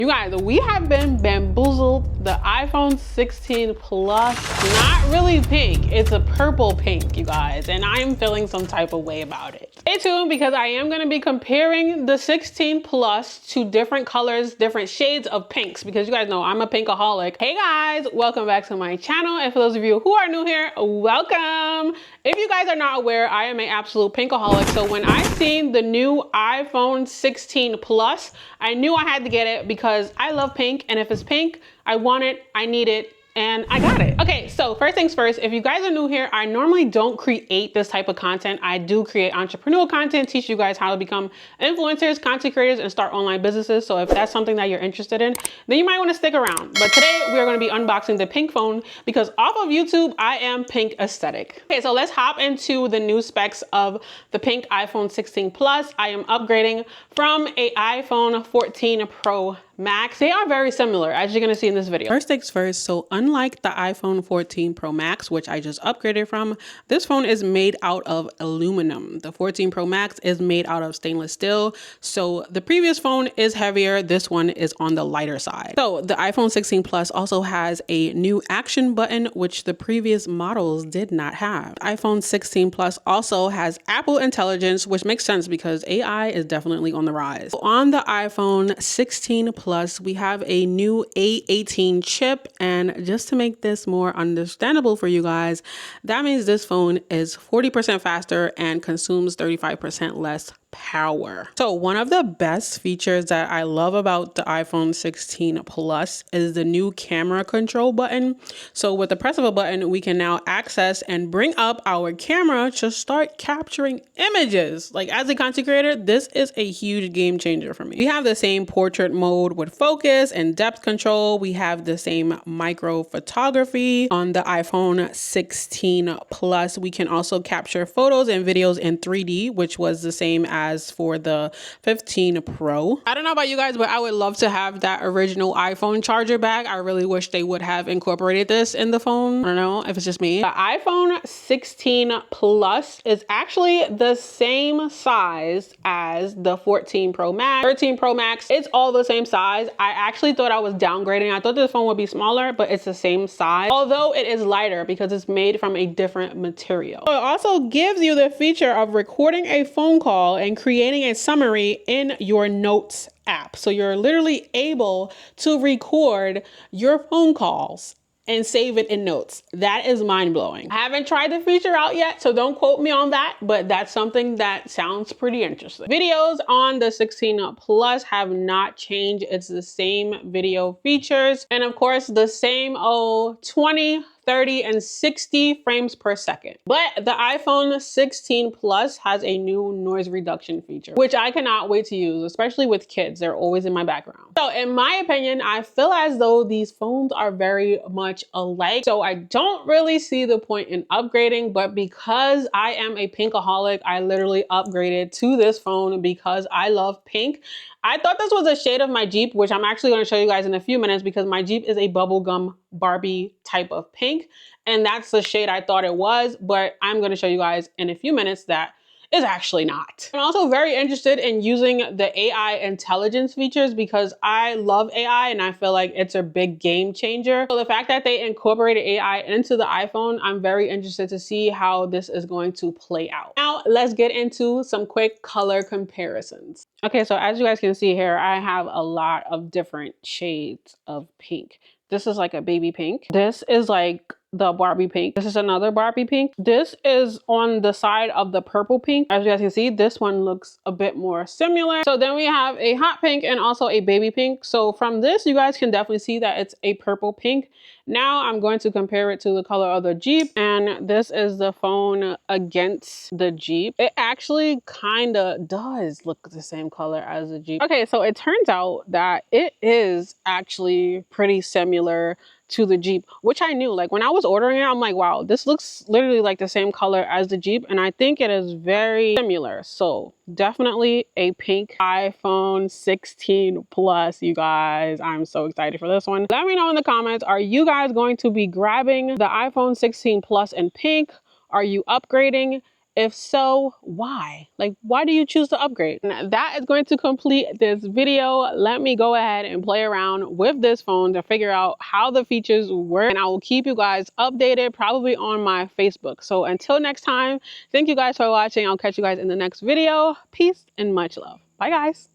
You guys, we have been bamboozled. The iPhone 16 Plus, not really pink. It's a purple pink, you guys, and I'm feeling some type of way about it. Stay tuned because I am gonna be comparing the 16 Plus to different colors, different shades of pinks, because you guys know I'm a pinkaholic. Hey guys, welcome back to my channel. And for those of you who are new here, welcome. If you guys are not aware, I am an absolute pinkaholic. So when I seen the new iPhone 16 Plus, I knew I had to get it because I love pink. And if it's pink, I want it, I need it, and I got it. Okay, so first things first, if you guys are new here, I normally don't create this type of content. I do create entrepreneurial content, teach you guys how to become influencers, content creators, and start online businesses. So if that's something that you're interested in, then you might want to stick around. But today we are going to be unboxing the pink phone because off of YouTube, I am pink aesthetic. Okay, so let's hop into the new specs of the pink iPhone 16 Plus. I am upgrading from a iPhone 14 Pro Max. They are very similar, as you're gonna see in this video. First things first, so unlike the iPhone 14 Pro Max, which I just upgraded from, this phone is made out of aluminum. The 14 Pro Max is made out of stainless steel. So the previous phone is heavier. This one is on the lighter side. So the iPhone 16 Plus also has a new action button, which the previous models did not have. iPhone 16 Plus also has Apple Intelligence, which makes sense because AI is definitely on the rise. On the iPhone 16 Plus, we have a new A18 chip, and just to make this more understandable for you guys, that means this phone is 40% faster and consumes 35% less power. So one of the best features that I love about the iPhone 16 Plus is the new camera control button. So with the press of a button, we can now access and bring up our camera to start capturing images. Like, as a content creator, this is a huge game changer for me. We have the same portrait mode with focus and depth control. We have the same micro photography on the iPhone 16 Plus. We can also capture photos and videos in 3D, which was the same as for the 15 Pro. I don't know about you guys, but I would love to have that original iPhone charger back. I really wish they would have incorporated this in the phone. I don't know if it's just me. The iPhone 16 Plus is actually the same size as the 14 Pro Max, 13 Pro Max. It's all the same size. I actually thought I was downgrading. I thought this phone would be smaller, but it's the same size, although it is lighter because it's made from a different material. So it also gives you the feature of recording a phone call and creating a summary in your notes app. So you're literally able to record your phone calls and save it in notes. That is mind-blowing. I haven't tried the feature out yet, so don't quote me on that, but that's something that sounds pretty interesting. Videos on the 16 Plus have not changed. It's the same video features. And of course, the same 20, 30, and 60 frames per second. But the iPhone 16 Plus has a new noise reduction feature, which I cannot wait to use, especially with kids. They're always in my background. So in my opinion, I feel as though these phones are very much alike. So I don't really see the point in upgrading, but because I am a pinkaholic, I literally upgraded to this phone because I love pink. I thought this was a shade of my Jeep, which I'm actually going to show you guys in a few minutes because my Jeep is a bubblegum Barbie type of pink. And that's the shade I thought it was, but I'm going to show you guys in a few minutes that is actually not. I'm also very interested in using the AI intelligence features because I love AI and I feel like it's a big game changer. So the fact that they incorporated AI into the iPhone, I'm very interested to see how this is going to play out. Now, let's get into some quick color comparisons. Okay, so as you guys can see here, I have a lot of different shades of pink. This is like a baby pink. This is like the Barbie pink. This is another Barbie pink. This is on the side of the purple pink. As you guys can see, this one looks a bit more similar. So then we have a hot pink and also a baby pink. So from this, you guys can definitely see that it's a purple pink. Now I'm going to compare it to the color of the Jeep, and this is the phone against the Jeep. It actually kind of does look the same color as the Jeep. Okay, so it turns out that it is actually pretty similar to the Jeep, which I knew. Like when I was ordering it, I'm like, wow, this looks literally like the same color as the Jeep, and I think it is very similar. So definitely a pink iPhone 16 Plus, you guys. I'm so excited for this one. Let me know in the comments, are you guys going to be grabbing the iPhone 16 Plus in pink? Are you upgrading? If so, why? Like, why do you choose to upgrade? And that is going to complete this video. Let me go ahead and play around with this phone to figure out how the features work. And I will keep you guys updated probably on my Facebook. So until next time, thank you guys for watching. I'll catch you guys in the next video. Peace and much love. Bye guys.